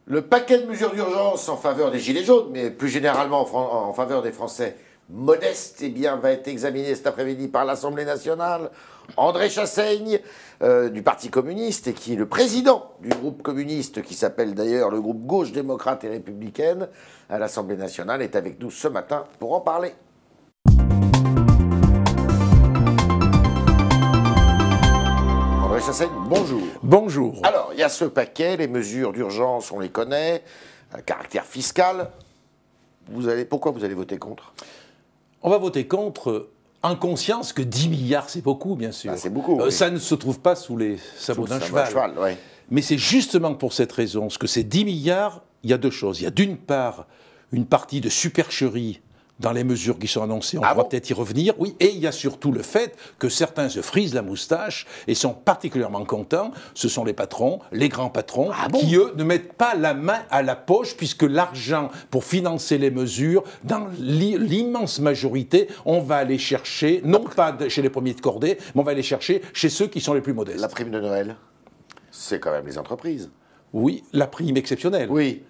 Le paquet de mesures d'urgence en faveur des Gilets jaunes, mais plus généralement en faveur des Français modestes, eh bien, va être examiné cet après-midi par l'Assemblée nationale. André Chassaigne, du Parti communiste, et qui est le président du groupe communiste, qui s'appelle d'ailleurs le groupe Gauche démocrate et républicaine, à l'Assemblée nationale, est avec nous ce matin pour en parler. André Chassaigne, bonjour. Bonjour. Alors, il y a ce paquet, les mesures d'urgence, on les connaît, à caractère fiscal. Pourquoi vous allez voter contre? On va voter contre en conscience que 10 milliards, c'est beaucoup, bien sûr. Ah, c'est beaucoup. Oui. Ça ne se trouve pas sous les sabots d'un cheval. Ouais. Mais c'est justement pour cette raison, parce que ces 10 milliards, il y a deux choses. Il y a d'une part une partie de supercherie dans les mesures qui sont annoncées, on pourra peut-être y revenir, oui, et il y a surtout le fait que certains se frisent la moustache et sont particulièrement contents, ce sont les patrons, les grands patrons, qui eux ne mettent pas la main à la poche, puisque l'argent pour financer les mesures, dans l'immense majorité, on va aller chercher, non pas chez les premiers de cordée, mais on va aller chercher chez ceux qui sont les plus modestes. La prime de Noël, c'est quand même les entreprises. Oui, la prime exceptionnelle. Oui.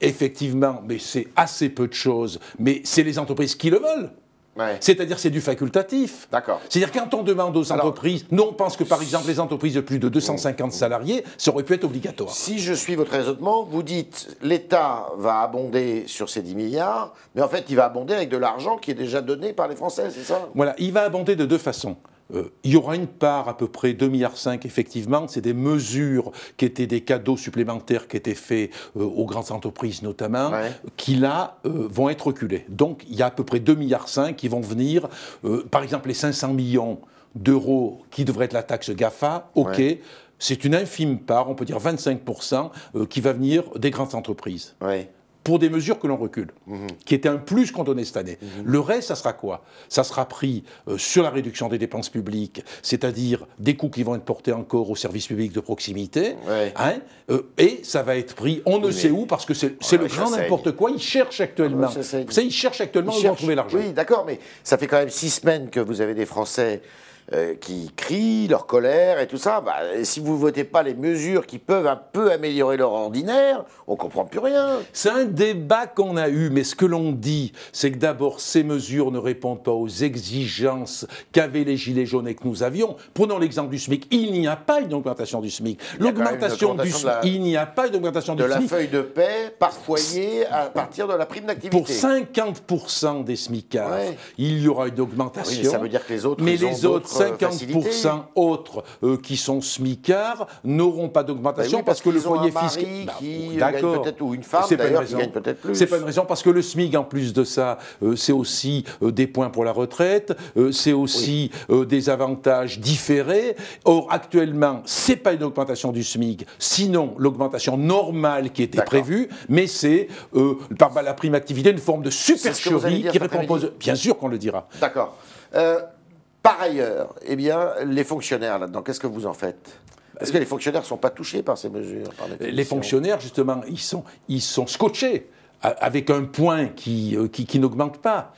Effectivement, mais c'est assez peu de choses, mais c'est les entreprises qui le veulent. Ouais. C'est-à-dire c'est du facultatif. D'accord. C'est-à-dire quand on demande aux entreprises, nous on pense que par exemple les entreprises de plus de 250 salariés, ça aurait pu être obligatoire. Si je suis votre raisonnement, vous dites l'État va abonder sur ces 10 milliards, mais en fait il va abonder avec de l'argent qui est déjà donné par les Français, c'est ça? Voilà, il va abonder de deux façons. Il y aura une part, à peu près 2,5 milliards, effectivement, c'est des mesures qui étaient des cadeaux supplémentaires qui étaient faits aux grandes entreprises notamment, qui là vont être reculés. Donc il y a à peu près 2,5 milliards qui vont venir, par exemple les 500 millions d'euros qui devraient être la taxe GAFA, c'est une infime part, on peut dire 25%, qui va venir des grandes entreprises. Pour des mesures que l'on recule, qui étaient un plus qu'on donnait cette année. Le reste, ça sera quoi? Ça sera pris sur la réduction des dépenses publiques, c'est-à-dire des coûts qui vont être portés encore aux services publics de proximité, et ça va être pris on ne sait où, parce que c'est le grand n'importe quoi. Ils cherchent actuellement. Vous savez, ils cherchent actuellement où ils vont trouver l'argent. Oui, d'accord, mais ça fait quand même 6 semaines que vous avez des Français qui crient leur colère et tout ça. Bah, si vous ne votez pas les mesures qui peuvent un peu améliorer leur ordinaire, on ne comprend plus rien. C'est un débat qu'on a eu, mais ce que l'on dit, c'est que d'abord, ces mesures ne répondent pas aux exigences qu'avaient les Gilets jaunes et que nous avions. Prenons l'exemple du SMIC. Il n'y a pas une augmentation du SMIC. L'augmentation du SMIC, il n'y a pas d'augmentation du SMIC. De la feuille de paie par foyer à partir de la prime d'activité. Pour 50% des SMICards, il y aura une augmentation. Oui, mais ça veut dire que les autres, mais les autres 50% autres qui sont smicards n'auront pas d'augmentation parce que le foyer fiscal. D'accord. Peut-être, ou une femme d'ailleurs qui gagne peut-être plus. C'est pas une raison parce que le SMIC, en plus de ça, c'est aussi des points pour la retraite, c'est aussi des avantages différés. Or, actuellement, c'est pas une augmentation du SMIC, sinon l'augmentation normale qui était prévue, mais c'est par la prime activité une forme de supercherie qui répond. Bien sûr qu'on le dira. D'accord. Par ailleurs, eh bien, les fonctionnaires là-dedans, qu'est-ce que vous en faites? Est-ce que les fonctionnaires ne sont pas touchés par ces mesures? Les fonctionnaires, justement, ils sont scotchés avec un point qui n'augmente pas.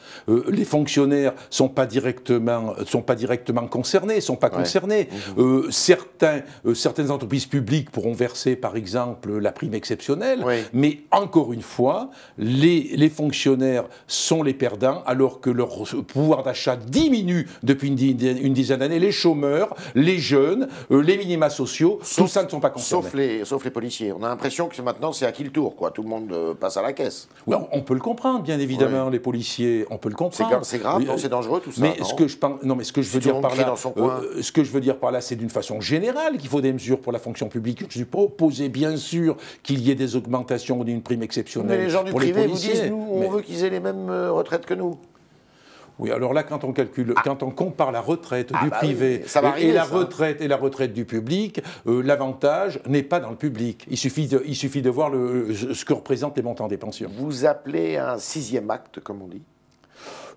Les fonctionnaires sont pas directement concernés, sont pas concernés. Certaines entreprises publiques pourront verser, par exemple, la prime exceptionnelle, mais encore une fois, les fonctionnaires sont les perdants, alors que leur pouvoir d'achat diminue depuis une dizaine d'années. Les chômeurs, les jeunes, les minima sociaux, tout ça ne sont pas concernés. Sauf les policiers. On a l'impression que maintenant, c'est à qui le tour, quoi. Tout le monde passe à la caisse. Oui, on peut le comprendre, bien évidemment, les policiers, on peut le comprendre. C'est grave, c'est dangereux tout ça. Mais ce que je veux dire par là, c'est d'une façon générale qu'il faut des mesures pour la fonction publique. Je ne suis pas opposé, bien sûr, qu'il y ait des augmentations ou d'une prime exceptionnelle. Mais les gens du privé vous disent, nous, on veut qu'ils aient les mêmes retraites que nous. Oui, alors là, quand on compare la retraite du privé et la retraite du public, l'avantage n'est pas dans le public. Il suffit de voir ce que représentent les montants des pensions. Vous appelez un 6e acte, comme on dit?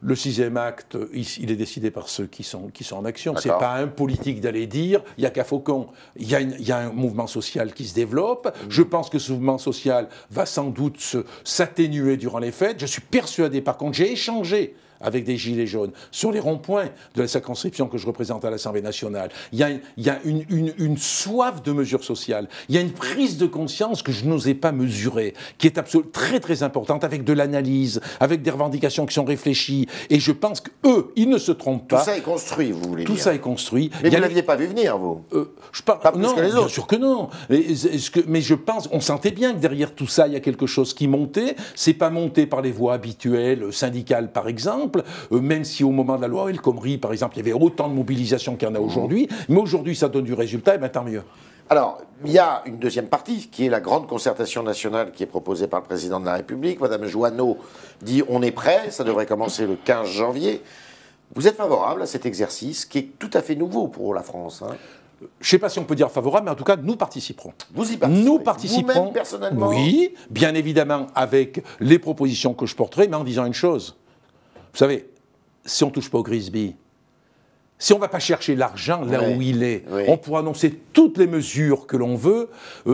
Le 6e acte, il est décidé par ceux qui sont en action. C'est pas un politique d'aller dire, il n'y a qu'à Faucon. Il y a un mouvement social qui se développe. Je pense que ce mouvement social va sans doute s'atténuer durant les fêtes. Je suis persuadé, par contre, j'ai échangé avec des gilets jaunes. Sur les ronds-points de la circonscription que je représente à l'Assemblée nationale, il y a une soif de mesures sociales. Il y a une prise de conscience que je n'osais pas mesurer, qui est absolument très très importante, avec de l'analyse, avec des revendications qui sont réfléchies. Et je pense qu'eux, ils ne se trompent pas. Tout ça est construit, vous voulez dire. Tout ça est construit. Mais vous ne l'aviez pas vu venir, vous pas plus que les autres. Bien sûr que non. Mais je pense, on sentait bien que derrière tout ça, il y a quelque chose qui montait. C'est pas monté par les voies habituelles, syndicales par exemple, même si au moment de la loi El Khomri, par exemple, il y avait autant de mobilisation qu'il y en a aujourd'hui. Mais aujourd'hui, ça donne du résultat, et bien tant mieux. Alors, il y a une deuxième partie, qui est la grande concertation nationale qui est proposée par le président de la République. Madame Joanneau dit « on est prêt », ça devrait commencer le 15 janvier. Vous êtes favorable à cet exercice qui est tout à fait nouveau pour la France, hein? Je ne sais pas si on peut dire favorable, mais en tout cas, nous participerons. Vous y participez? Nous participerons. Vous-même, personnellement? Oui, bien évidemment, avec les propositions que je porterai, mais en disant une chose. Vous savez, si on ne touche pas au Grisby, si on ne va pas chercher l'argent là où il est, on pourra annoncer toutes les mesures que l'on veut,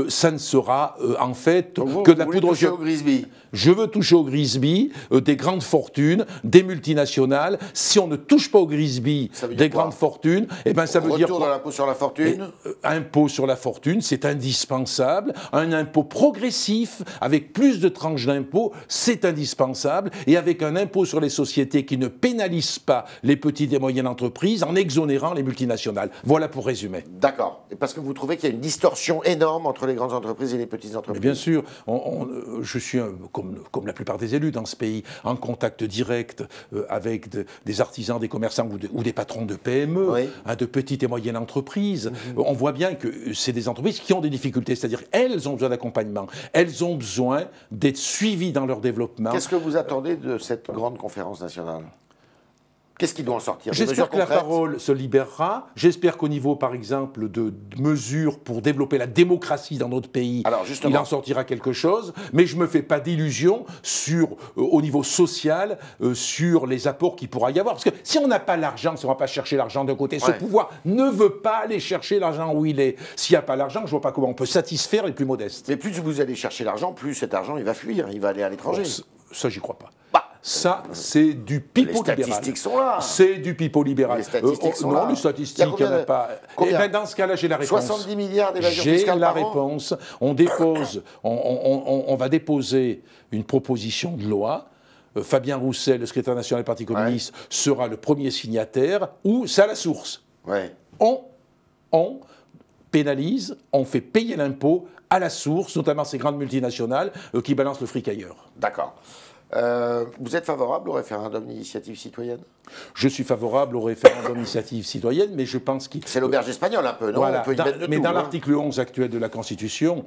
ça ne sera en fait que de la poudre au Grisby. Je veux toucher au Grisby, des grandes fortunes, des multinationales. Si on ne touche pas au Grisby des grandes fortunes, eh ben ça veut dire retour de l'impôt sur la fortune. Impôt sur la fortune, c'est indispensable. Un impôt progressif avec plus de tranches d'impôt, c'est indispensable. Et avec un impôt sur les sociétés qui ne pénalise pas les petites et moyennes entreprises en exonérant les multinationales. Voilà pour résumer. D'accord. Et parce que vous trouvez qu'il y a une distorsion énorme entre les grandes entreprises et les petites entreprises. Mais bien sûr, je suis comme la plupart des élus dans ce pays, en contact direct avec des artisans, des commerçants ou des patrons de PME, de petites et moyennes entreprises. On voit bien que c'est des entreprises qui ont des difficultés, c'est-à-dire elles ont besoin d'accompagnement, elles ont besoin d'être suivies dans leur développement. Qu'est-ce que vous attendez de cette grande conférence nationale ? Qu'est-ce qui doit en sortir? J'espère que la parole se libérera. J'espère qu'au niveau, par exemple, de mesures pour développer la démocratie dans notre pays, il en sortira quelque chose. Mais je ne me fais pas d'illusions au niveau social, sur les apports qu'il pourra y avoir. Parce que si on n'a pas l'argent, si on ne va pas chercher l'argent d'un côté, ce pouvoir ne veut pas aller chercher l'argent où il est. S'il n'y a pas l'argent, je ne vois pas comment on peut satisfaire les plus modestes. Mais plus vous allez chercher l'argent, plus cet argent, il va fuir, il va aller à l'étranger. Ça, j'y crois pas. Ça, c'est du pipeau libéral. Les statistiques sont là. C'est du pipeau libéral. Les statistiques sont là. Non, les statistiques, il n'y en a pas. Eh bien, dans ce cas-là, j'ai la réponse. 70 milliards d'évasion fiscale par an. J'ai la réponse. On va déposer une proposition de loi. Fabien Roussel, le secrétaire national du Parti communiste, sera le premier signataire, où c'est à la source. On pénalise, on fait payer l'impôt à la source, notamment ces grandes multinationales qui balancent le fric ailleurs. D'accord. Vous êtes favorable au référendum d'initiative citoyenne? Je suis favorable au référendum d'initiative citoyenne, mais je pense qu'il... C'est l'auberge espagnole un peu, non? Voilà, on peut y mettre de mais tout, dans l'article 11 actuel de la Constitution,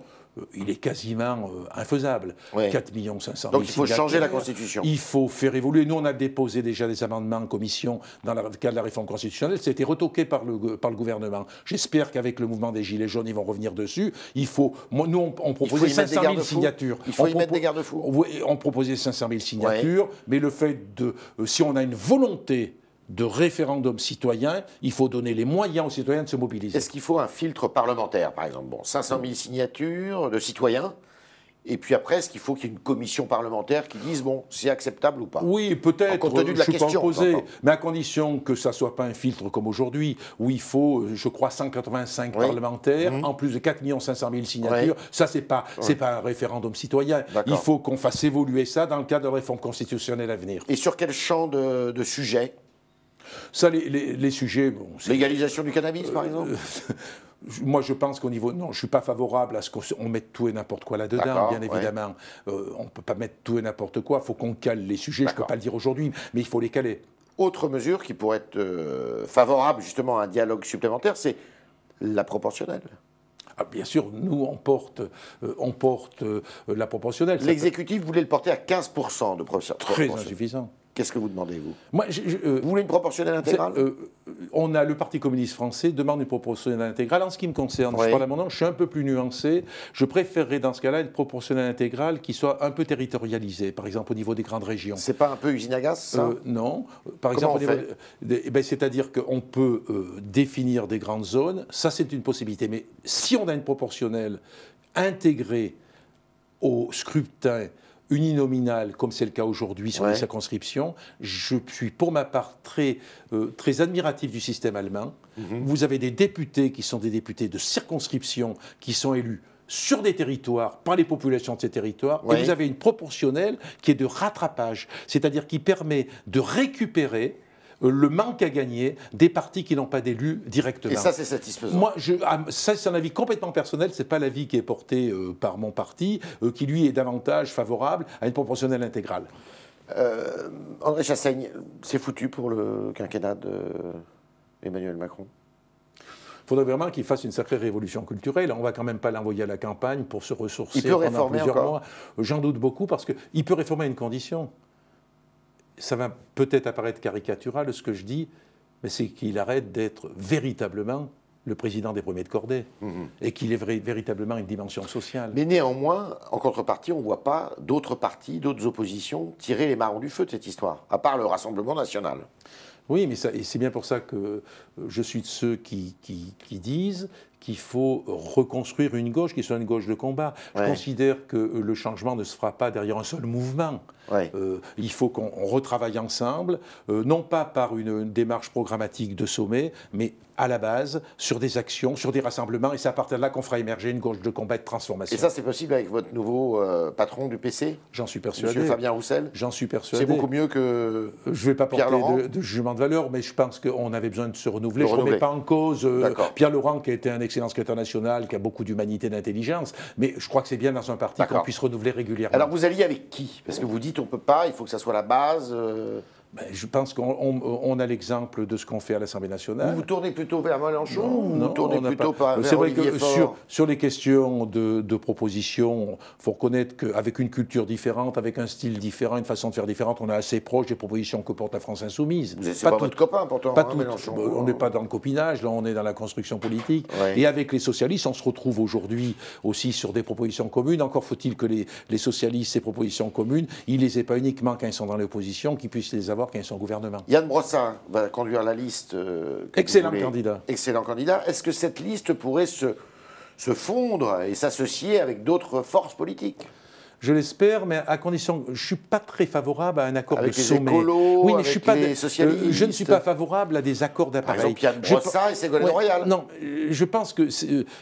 il est quasiment infaisable. 4 500 000 signataires. Donc il faut changer la Constitution. Il faut faire évoluer. Nous, on a déposé déjà des amendements en commission dans le cadre de la réforme constitutionnelle. C'était retoqué par le gouvernement. J'espère qu'avec le mouvement des Gilets jaunes, ils vont revenir dessus. Nous, on proposait 500 000 signatures. Il faut y mettre des garde-fous. On proposait 500 000 signatures, mais le fait de... si on a une volonté de référendum citoyen, il faut donner les moyens aux citoyens de se mobiliser. Est-ce qu'il faut un filtre parlementaire, par exemple? 500 000 signatures de citoyens, et puis après, est-ce qu'il faut qu'il y ait une commission parlementaire qui dise, bon, c'est acceptable ou pas? Oui, peut-être, compte tenu de la question, pas opposé, mais à condition que ça ne soit pas un filtre comme aujourd'hui, où il faut, je crois, 185 parlementaires, en plus de 4 500 000 signatures. Ça, c'est pas un référendum citoyen. Il faut qu'on fasse évoluer ça dans le cadre de la réforme constitutionnelle à venir. Et sur quel champ de sujets? Ça, les sujets... Bon, légalisation du cannabis, par exemple? Moi, je pense qu'au niveau... Non, je ne suis pas favorable à ce qu'on mette tout et n'importe quoi là-dedans, bien évidemment. On ne peut pas mettre tout et n'importe quoi. Il faut qu'on cale les sujets. Je ne peux pas le dire aujourd'hui, mais il faut les caler. Autre mesure qui pourrait être favorable, justement, à un dialogue supplémentaire, c'est la proportionnelle. Ah, bien sûr, nous, on porte la proportionnelle. L'exécutif voulait le porter à 15% de proportionnelle. Très insuffisant. Qu'est-ce que vous demandez, vous? Moi, vous voulez une proportionnelle intégrale? Le Parti communiste français demande une proportionnelle intégrale. En ce qui me concerne, je parle à mon nom, je suis un peu plus nuancé. Je préférerais dans ce cas-là une proportionnelle intégrale qui soit un peu territorialisée, par exemple au niveau des grandes régions. C'est pas un peu usine à gaz, ça? Non. Par exemple, c'est-à-dire qu'on peut définir des grandes zones. Ça, c'est une possibilité. Mais si on a une proportionnelle intégrée au scrutin, uninominale, comme c'est le cas aujourd'hui sur les circonscriptions, je suis pour ma part très admiratif du système allemand. Vous avez des députés qui sont des députés de circonscription, qui sont élus sur des territoires, par les populations de ces territoires, et vous avez une proportionnelle qui est de rattrapage, c'est-à-dire qui permet de récupérer le manque à gagner des partis qui n'ont pas d'élus directement. Et ça, c'est satisfaisant. Moi, ça, c'est un avis complètement personnel, c'est pas l'avis qui est porté par mon parti, qui lui est davantage favorable à une proportionnelle intégrale. André Chassaigne, c'est foutu pour le quinquennat d'Emmanuel Macron? Il faudrait vraiment qu'il fasse une sacrée révolution culturelle. On ne va quand même pas l'envoyer à la campagne pour se ressourcer il peut pendant réformer plusieurs encore mois. J'en doute beaucoup parce qu'il peut réformer à une condition. Ça va peut-être apparaître caricatural ce que je dis, mais c'est qu'il arrête d'être véritablement le président des premiers de cordée et qu'il ait véritablement une dimension sociale. Mais néanmoins, en contrepartie, on ne voit pas d'autres partis, d'autres oppositions tirer les marrons du feu de cette histoire, à part le Rassemblement national. Oui, mais c'est bien pour ça que je suis de ceux qui disent qu'il faut reconstruire une gauche qui soit une gauche de combat. Je considère que le changement ne se fera pas derrière un seul mouvement. Il faut qu'on retravaille ensemble, non pas par une démarche programmatique de sommet, mais à la base, sur des actions, sur des rassemblements, et c'est à partir de là qu'on fera émerger une gauche de combat et de transformation. Et ça, c'est possible avec votre nouveau patron du PC? J'en suis persuadé. Monsieur Fabien Roussel? J'en suis persuadé. C'est beaucoup mieux que je ne vais pas Pierre Laurent porter de jugement de valeur, mais je pense qu'on avait besoin de se renouveler. Je ne remets pas en cause Pierre Laurent, qui a été un excellent secrétaire national, qui a beaucoup d'humanité et d'intelligence, mais je crois que c'est bien dans un parti qu'on puisse renouveler régulièrement. Alors vous alliez avec qui? Parce que vous dites on ne peut pas, il faut que ça soit la base. Je pense qu'on a l'exemple de ce qu'on fait à l'Assemblée nationale. Vous tournez plutôt vers Mélenchon ou vous tournez plutôt vers C'est vrai Olivier que Faure? sur les questions de proposition, il faut reconnaître qu'avec une culture différente, avec un style différent, une façon de faire différente, on est assez proche des propositions que porte la France Insoumise. C'est pas votre copain pourtant, pas Mélenchon. On n'est pas dans le copinage, là on est dans la construction politique. Et avec les socialistes, on se retrouve aujourd'hui aussi sur des propositions communes. Encore faut-il que les socialistes, ces propositions communes, ils ne les aient pas uniquement quand ils sont dans l'opposition, qu'ils puissent les avoir quand ils sont au gouvernement. Yann Brossat va conduire la liste. Excellent candidat. Excellent candidat. Est-ce que cette liste pourrait se fondre et s'associer avec d'autres forces politiques? Je l'espère, mais à condition. Je ne suis pas très favorable à un accord avec de sommet. Écolos, oui, mais avec je suis pas les socialistes. je ne suis pas favorable à des accords d'appareil. Par exemple, Yann Brossat et Ségolène Royal. Non, je pense que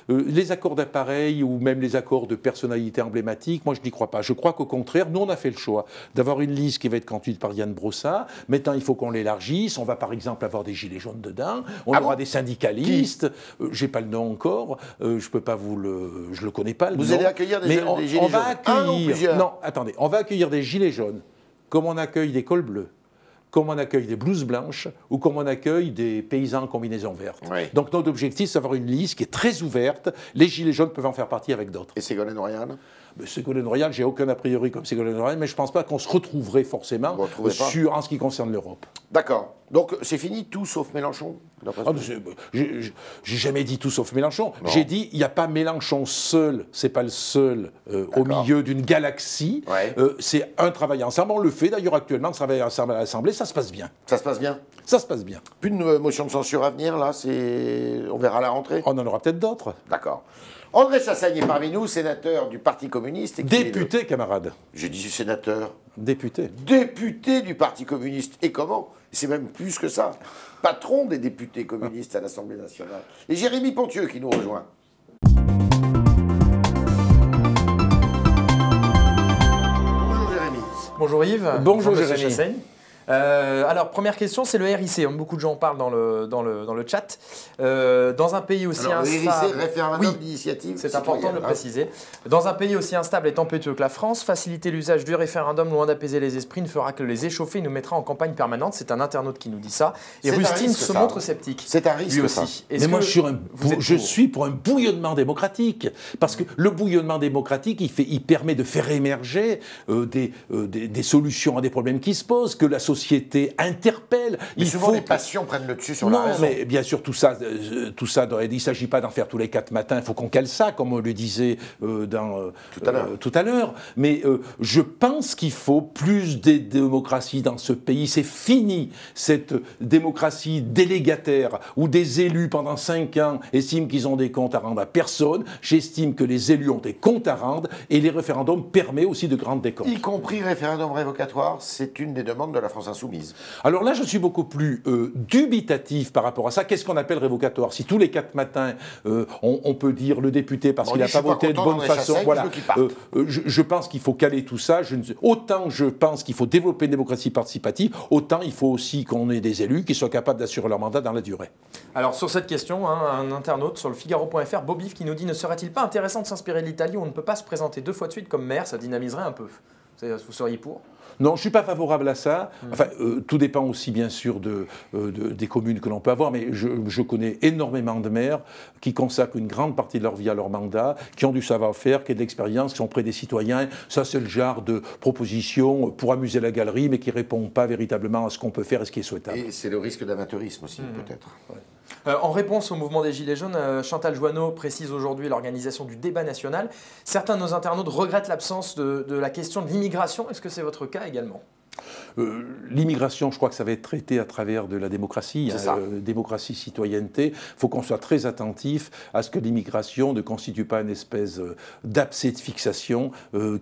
les accords d'appareil ou même les accords de personnalité emblématiques, moi je n'y crois pas. Je crois qu'au contraire, nous on a fait le choix d'avoir une liste qui va être conduite par Yann Brossat. Maintenant, il faut qu'on l'élargisse. On va par exemple avoir des gilets jaunes dedans. On aura des syndicalistes. J'ai pas le nom encore. Je peux pas je le connais pas. Vous allez accueillir des gilets jaunes. Non, attendez, on va accueillir des gilets jaunes, comme on accueille des cols bleus, comme on accueille des blouses blanches, ou comme on accueille des paysans en combinaison verte. Donc notre objectif, c'est d'avoir une liste qui est très ouverte. Les gilets jaunes peuvent en faire partie avec d'autres. Et Ségolène Royal? Ségolène Royal, j'ai aucun a priori comme Ségolène Royal, mais je ne pense pas qu'on se retrouverait forcément en ce qui concerne l'Europe. D'accord. Donc c'est fini, tout sauf Mélenchon? J'ai jamais dit tout sauf Mélenchon. J'ai dit il n'y a pas Mélenchon seul, c'est pas le seul au milieu d'une galaxie. C'est un travail ensemble. On le fait d'ailleurs actuellement, on travaille ensemble à l'Assemblée, ça se passe bien. Ça se passe bien? Ça se passe bien. Plus de motion de censure à venir, là, on verra à la rentrée? On en aura peut-être d'autres. D'accord. André Chassaigne est parmi nous, sénateur du Parti communiste. Député, camarade. J'ai dit sénateur. Député. Député du Parti communiste. Et comment? C'est même plus que ça. Patron des députés communistes à l'Assemblée nationale. Et Jérémy Pontieux qui nous rejoint. Bonjour Jérémy. Bonjour Yves. Bonjour Jérémy. Chassaigne. Alors, première question, c'est le RIC. Beaucoup de gens en parlent dans le chat. Dans un pays aussi instable... RIC, référendum d'initiative. C'est important de le préciser. Dans un pays aussi instable et tempétueux que la France, faciliter l'usage du référendum, loin d'apaiser les esprits, ne fera que les échauffer et nous mettra en campagne permanente. C'est un internaute qui nous dit ça. Et Rustine se montre sceptique. C'est un risque, lui aussi. Mais moi, je suis pour un bouillonnement démocratique. Parce que le bouillonnement démocratique, il permet de faire émerger des solutions à des problèmes qui se posent, que la société société interpelle. Mais souvent, les passions prennent le dessus sur la raison. Non, mais bien sûr, tout ça il ne s'agit pas d'en faire tous les 4 matins. Il faut qu'on cale ça, comme on le disait tout à l'heure. Mais je pense qu'il faut plus de démocratie dans ce pays. C'est fini, cette démocratie délégataire, où des élus, pendant 5 ans, estiment qu'ils ont des comptes à rendre à personne. J'estime que les élus ont des comptes à rendre, et les référendums permettent aussi de rendre des comptes. Y compris référendum révocatoire, c'est une des demandes de la France Insoumise. Alors là, je suis beaucoup plus dubitatif par rapport à ça. Qu'est-ce qu'on appelle révocatoire? Si tous les 4 matins, on peut dire le député parce qu'il n'a pas voté de bonne façon, voilà. Je pense qu'il faut caler tout ça. Autant je pense qu'il faut développer une démocratie participative, autant il faut aussi qu'on ait des élus qui soient capables d'assurer leur mandat dans la durée. Alors sur cette question, un internaute sur le Figaro.fr, Bobif, qui nous dit: ne serait-il pas intéressant de s'inspirer de l'Italie où on ne peut pas se présenter 2 fois de suite comme maire? Ça dynamiserait un peu. Vous seriez pour? Non, je ne suis pas favorable à ça. Enfin, tout dépend aussi, bien sûr, des communes que l'on peut avoir, mais je connais énormément de maires qui consacrent une grande partie de leur vie à leur mandat, qui ont du savoir-faire, qui ont de l'expérience, qui sont près des citoyens. Ça, c'est le genre de proposition pour amuser la galerie, mais qui ne répond pas véritablement à ce qu'on peut faire et ce qui est souhaitable. Et c'est le risque d'amateurisme aussi, peut-être. Ouais. En réponse au mouvement des Gilets jaunes, Chantal Joanneau précise aujourd'hui l'organisation du débat national. Certains de nos internautes regrettent l'absence de la question de l'immigration. Est-ce que c'est votre cas également ? L'immigration, je crois que ça va être traité à travers de la démocratie, démocratie, citoyenneté. Il faut qu'on soit très attentif à ce que l'immigration ne constitue pas une espèce d'abcès de fixation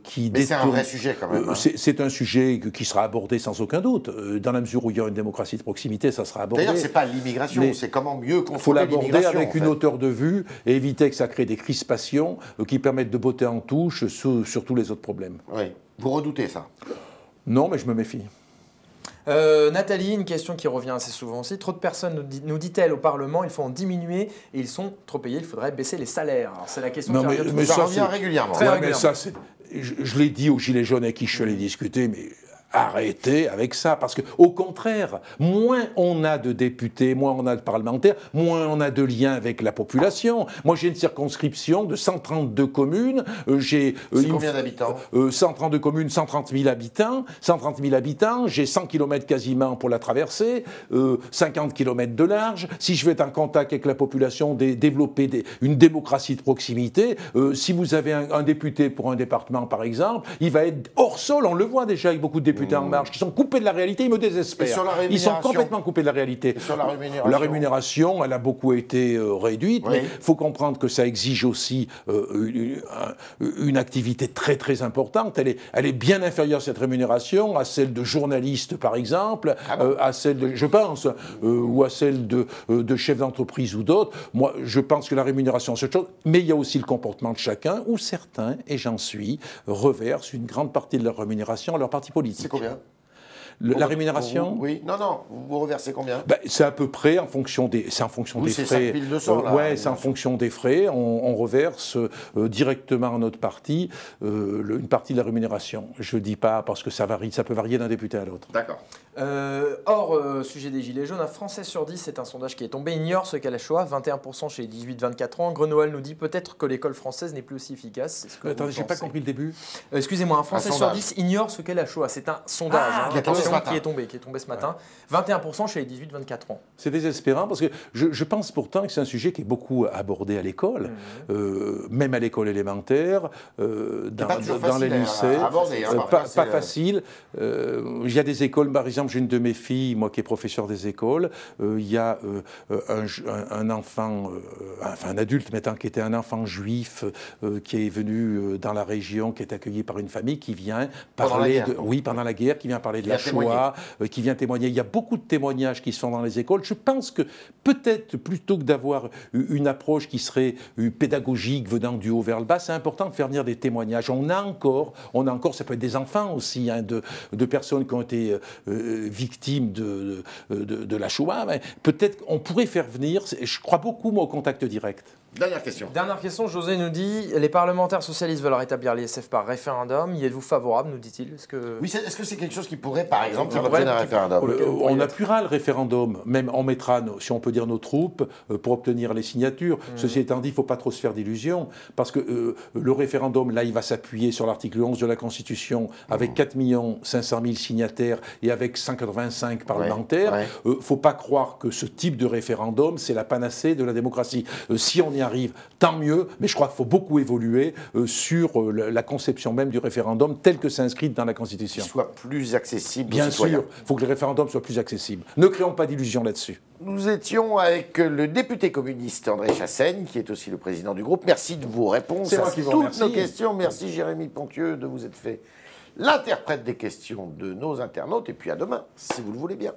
qui Mais c'est un vrai sujet quand même. C'est un sujet qui sera abordé sans aucun doute. Dans la mesure où il y a une démocratie de proximité, ça sera abordé. D'ailleurs, ce n'est pas l'immigration, c'est comment mieux contrôler. Il faut l'aborder avec en fait. une hauteur de vue et éviter que ça crée des crispations qui permettent de botter en touche sur tous les autres problèmes. Oui. Vous redoutez ça? Non, mais je me méfie. Nathalie, une question qui revient assez souvent aussi. Trop de personnes, nous dit-elle, au Parlement, il faut en diminuer et ils sont trop payés, il faudrait baisser les salaires. Alors c'est la question qui revient régulièrement. Très régulièrement. Mais ça, je l'ai dit aux Gilets jaunes avec qui je suis allé discuter, mais arrêtez avec ça, parce que au contraire, moins on a de députés, moins on a de parlementaires, moins on a de liens avec la population. Moi, j'ai une circonscription de 132 communes. C'est combien d'habitants 132 communes, 130 000 habitants. 130 000 habitants, j'ai 100 km quasiment pour la traverser, 50 km de large. Si je veux être en contact avec la population, développer une démocratie de proximité, si vous avez un député pour un département, par exemple, il va être hors sol. On le voit déjà avec beaucoup de députés En Marche qui sont coupés de la réalité, ils me désespèrent. Ils sont complètement coupés de la réalité. Et sur la rémunération, la rémunération, elle a beaucoup été réduite, mais il faut comprendre que ça exige aussi une activité très très importante. Elle est bien inférieure, cette rémunération, à celle de journaliste, par exemple, à celle de, je pense, ou à celle de chef d'entreprise ou d'autres. Moi, je pense que la rémunération, c'est autre chose, mais il y a aussi le comportement de chacun, où certains, et j'en suis, reversent une grande partie de leur rémunération à leur parti politique. C'est combien ? La rémunération ? Oui, non, vous reversez combien ? C'est à peu près en fonction des frais. C'est 5200 là. Ouais, c'est en fonction des frais. On reverse directement à notre parti une partie de la rémunération. Je ne dis pas parce que ça varie, ça peut varier d'un député à l'autre. D'accord. Hors sujet des Gilets jaunes, un Français sur 10, c'est un sondage qui est tombé, ignore ce qu'est la Shoah, 21% chez les 18-24 ans. Grenoël nous dit peut-être que l'école française n'est plus aussi efficace. Attendez, j'ai pas compris le début. Excusez-moi, un Français sur 10 ignore ce qu'est la Shoah. C'est un sondage qui est tombé ce matin. 21% chez les 18-24 ans. C'est désespérant parce que je pense pourtant que c'est un sujet qui est beaucoup abordé à l'école, même à l'école élémentaire, dans les lycées. Pas facile. Il y a des écoles, par exemple, j'ai une de mes filles, moi qui est professeur des écoles, il y a un enfant, un adulte maintenant, qui était un enfant juif, qui est venu dans la région, qui est accueilli par une famille qui vient parler pendant la guerre, qui vient parler de la Shoah, qui vient témoigner. Il y a beaucoup de témoignages qui se font dans les écoles. Je pense que peut-être plutôt que d'avoir une approche qui serait pédagogique venant du haut vers le bas, c'est important de faire venir des témoignages. On a encore, ça peut être des enfants aussi, de personnes qui ont été victimes de la Shoah. Peut-être qu'on pourrait faire venir, je crois beaucoup moi au contact direct. Dernière question. Dernière question, José nous dit, les parlementaires socialistes veulent rétablir l'ISF par référendum. Y êtes-vous favorable, nous dit-il? Oui, est-ce que c'est quelque chose qui pourrait, par exemple, faire l'objet d'un référendum? On appuiera le référendum, même on mettra, si on peut dire, nos troupes pour obtenir les signatures. Ceci étant dit, il ne faut pas trop se faire d'illusions, parce que le référendum, là, il va s'appuyer sur l'article 11 de la Constitution, avec 4 500 000 signataires et avec 185 parlementaires. Il ne faut pas croire que ce type de référendum, c'est la panacée de la démocratie. Si on y arrive, tant mieux, mais je crois qu'il faut beaucoup évoluer sur la conception même du référendum tel que c'est inscrit dans la Constitution. Qu'il soit plus accessible Bien aux citoyens. sûr, il faut que le référendum soit plus accessible. Ne créons pas d'illusions là-dessus. Nous étions avec le député communiste André Chassaigne, qui est aussi le président du groupe. Merci de vos réponses à toutes nos questions. Merci Jérémy Pontieux de vous être fait l'interprète des questions de nos internautes. Et puis à demain, si vous le voulez bien.